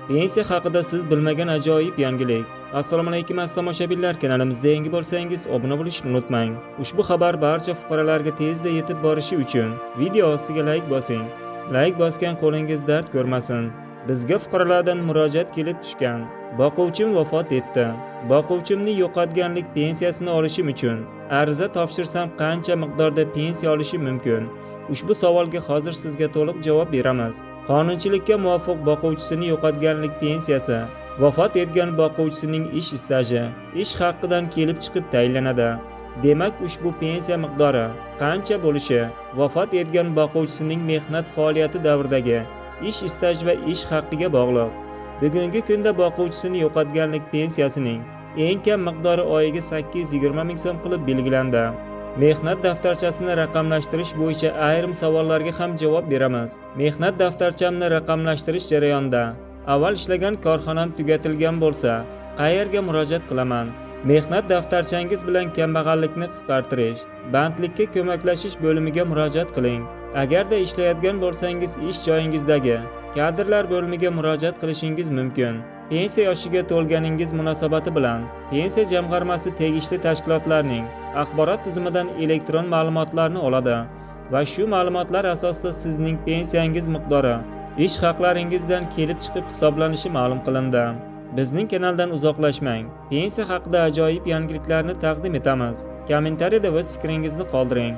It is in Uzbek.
Pensiya haqida siz bilmagan ajoyib yangilik. Assalomu alaykum aziz tomoshabinlar, kanalimizda yangi bo'lsangiz obuna bo'lishni unutmang. Ushbu xabar barcha fuqarolarga tezda yetib borishi uchun video ostiga like bosing. Like bosgan qo'lingiz dard ko'rmasin. Bizga fuqarolardan murojaat kelib tushgan. Boquvchim vafot etdi. Boquvchimni yo'qotganlik pensiyasini olishim uchun ariza topshirsam qancha miqdorda pensiya olishim mumkin? Ushbu savolga hozir sizga to'liq javob beramiz. Qonunchilikka muvofiq boquvchisini yo'qotganlik pensiyasi vafot etgan boquvchisining ish staji, ish haqidan kelib chiqib tayinlanadi. Demak, ushbu pensiya miqdori qancha bo'lishi vafot etgan boquvchisining mehnat faoliyati davridagi ish staji va ish haqiga bog'liq. Bugungi kunda boquvchisini yo'qotganlik pensiyasining eng kam miqdori oyiga 820 ming so'm qilib belgilandi. Mehnat daftarchasini raqamlashtirish bo'yicha ayrim savollarga ham javob beramiz. Mehnat daftarchamni raqamlashtirish jarayonida avval ishlagan korxonam tugatilgan bo'lsa, qayerga murojaat qilaman? Mehnat daftarchangiz bilan kambag'allikni qisqartirish, bandlikka ko'maklashish bo'limiga murojaat qiling. Agarda ishlayotgan bo'lsangiz, ish joyingizdagi kadrlar bo'limiga murojaat qilishingiz mumkin. Pensiya yoshiga to'lganingiz munosabati bilan pensiya jamg'armasi tegishli tashkilotlarning axborot tizimidan elektron ma'lumotlarni oladi va shu ma'lumotlar asosida sizning pensiyangiz miqdori ish haqlaringizdan kelib chiqib hisoblanishi ma'lum qilindi. Bizning kanaldan uzoqlashmang. Pensiya haqida ajoyib yangiliklarni taqdim etamiz. Kommentariyada o'z fikringizni qoldiring.